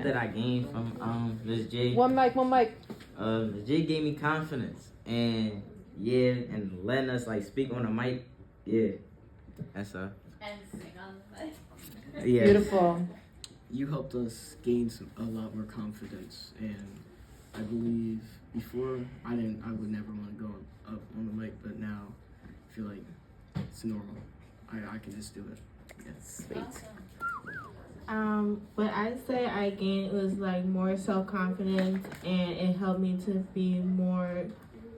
That I gained from Miss J. One mic. Miss J gave me confidence and yeah, and letting us like speak on the mic. Yeah, that's And sing on the mic. yeah. Beautiful. You helped us gain a lot more confidence, and I believe before I would never want to go up on the mic, but now I feel like it's normal. I can just do it. Yes. What I'd say I gained was like more self-confidence, and it helped me to be more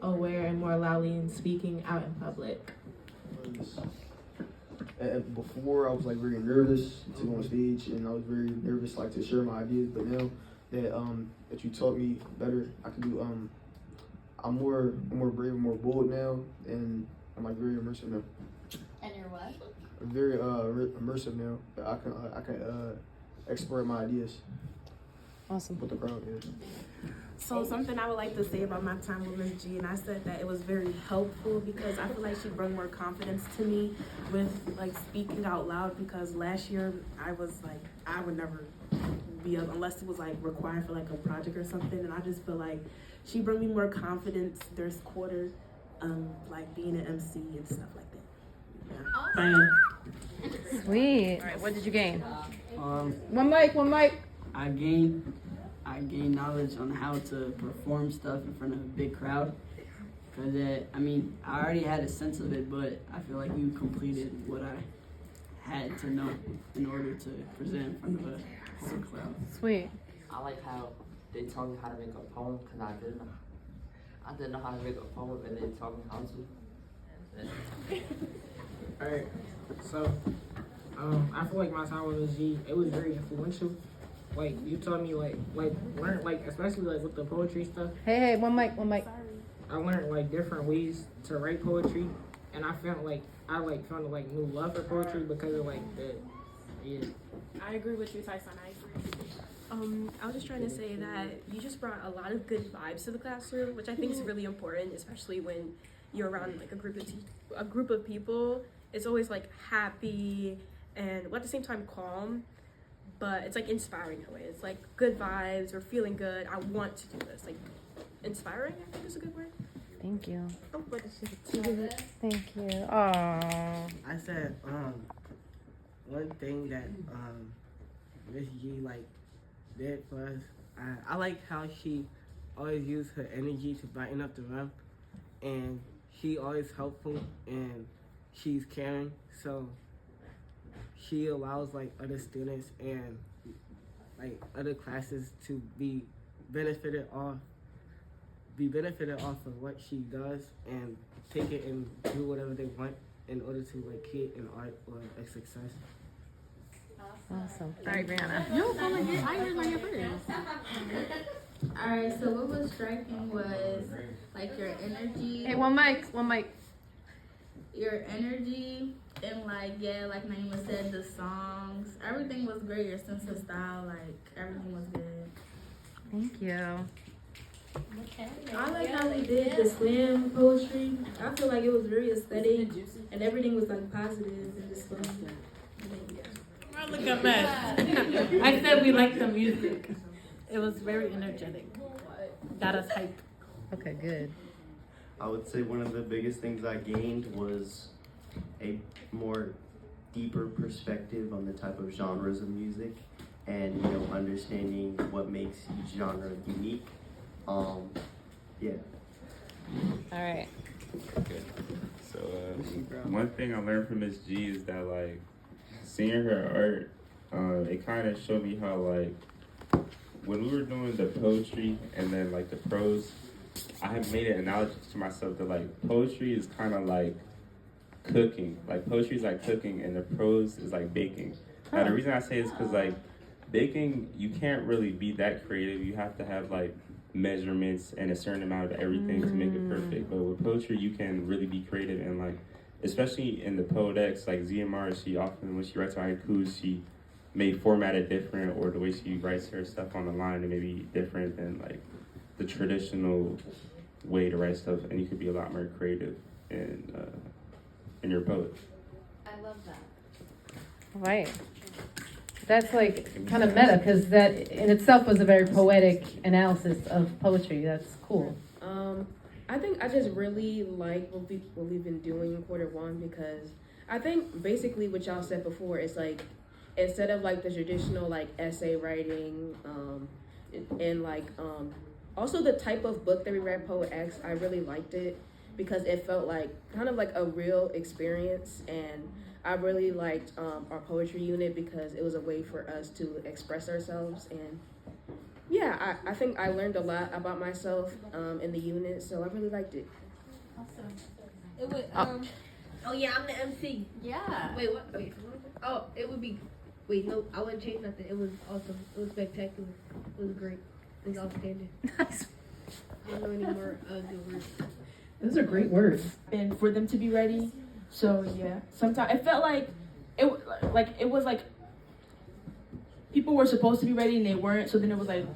aware and more loudly in speaking out in public. And before I was like very nervous to go on stage, and I was very nervous like to share my ideas. But now that you taught me better, I can do. I'm more brave, more bold now, and I'm like very immersive now. And you're what? I'm very immersive now. I can explore my ideas. Awesome. With the crowd, yeah. So something I would like to say about my time with Ms. G, and I said that it was very helpful because I feel like she brought more confidence to me with like speaking out loud, because last year I was like, I would never be up unless it was like required for like a project or something, and I just feel like she brought me more confidence this quarter, like being an MC and stuff like that. Yeah. Sweet. All right, what did you gain? One mic. I gained knowledge on how to perform stuff in front of a big crowd. Cause I already had a sense of it, but I feel like you completed what I had to know in order to present in front of a whole crowd. Sweet. I like how they taught me how to make a poem, because I didn't know how to make a poem, and they taught me how to. Alright, so I feel like my time with Ms. G, it was very influential. Like you taught me like learn like especially like with the poetry stuff. Hey, one mic. I learned like different ways to write poetry, and I felt like found like new love for poetry because of like the I agree with you, Tyson. I agree. I was just trying to say that you just brought a lot of good vibes to the classroom, which I think is really important, especially when you're around like a group of people. It's always like happy and at the same time calm, but it's like inspiring in a way. It's like good vibes. We're feeling good. I want to do this. Like inspiring, I think is a good word. Thank you. Oh, what did she do? Thank you. Aww. I said one thing that Miss G like did for us. I like how she always used her energy to brighten up the room, and she always helpful and she's caring. So she allows like other students and like other classes to be benefited off of what she does and take it and do whatever they want in order to like create an art or a success. Awesome. All right, Brianna. I heard on your first. Alright, so what was striking was like your energy. Hey, one mic. Your energy and like Naima said, the songs, everything was great. Your sense of style, like everything was good. Thank you. I like how we did the slam poetry. I feel like it was very aesthetic and everything was like positive and just fun. Look at that. I said we liked the music. It was very energetic. Got us hyped. Okay, good. I would say one of the biggest things I gained was a more deeper perspective on the type of genres of music and, you know, understanding what makes each genre unique. Yeah. All right. Okay. So, one thing I learned from Miss G is that, like, seeing her art, it kind of showed me how, like, when we were doing the poetry and then, like, the prose, I have made an analogy to myself that, like, poetry is kind of like cooking. Like, poetry is like cooking and the prose is like baking. Now, the reason I say is because, like, baking, you can't really be that creative. You have to have, like, measurements and a certain amount of everything to make it perfect. But with poetry, you can really be creative and, like, especially in the Poedex, like ZMR, she often, when she writes her haikus, she may format it different, or the way she writes her stuff on the line, it may be different than, like, the traditional way to write stuff, and you could be a lot more creative in your poetry. I love that. All right. That's like kind of meta, because that in itself was a very poetic analysis of poetry. That's cool. I think I just really like what we've been doing in quarter 1, because I think basically what y'all said before is like, instead of like the traditional like essay writing, and like also the type of book that we read, Poet X, I really liked it because it felt like kind of like a real experience, and I really liked our poetry unit because it was a way for us to express ourselves. And yeah, I think I learned a lot about myself in the unit, so I really liked it. Awesome. It would oh yeah, I'm the MC. Yeah. Wait, what? Wait. Oh, it would be. Wait, no, I wouldn't change nothing. It was awesome. It was spectacular. It was great. It was outstanding. Nice. I don't know any more good words. Those are great words. And for them to be ready. So yeah, sometimes it felt like it was like people were supposed to be ready and they weren't. So then it was like,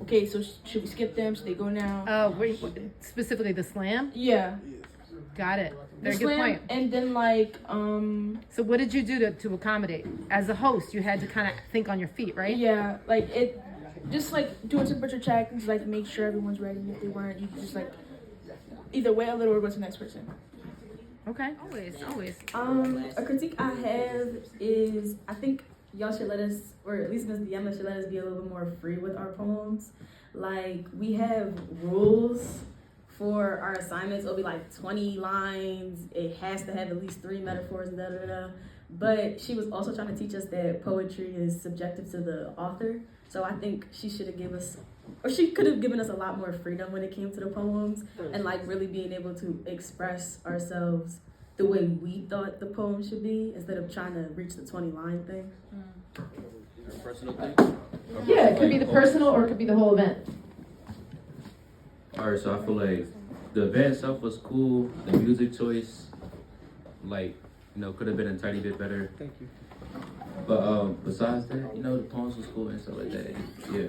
okay, so should we skip them? Should they go now? Oh, wait, specifically the slam? Yeah. Got it. Very The good slam, point. and then like So what did you do to accommodate? As a host, you had to kind of think on your feet, right? Yeah, like it, just like doing temperature checks, like make sure everyone's ready. If they weren't, you could just like either wait a little or go to the next person. Okay. Always. A critique I have is I think y'all should let us, or at least Ms. Diema should let us be a little bit more free with our poems. Like, we have rules for our assignments. It'll be like 20 lines. It has to have at least 3 metaphors, da da da. But she was also trying to teach us that poetry is subjective to the author. So I think she should have given us, or she could have given us a lot more freedom when it came to the poems, and like really being able to express ourselves the way we thought the poem should be, instead of trying to reach the 20-line thing. Personal thing? Yeah, it could be the personal or it could be the whole event. Alright, so I feel like the event itself was cool. The music choice, like, could have been a tiny bit better. Thank you. But besides that, the poems was cool and stuff like that. Yeah.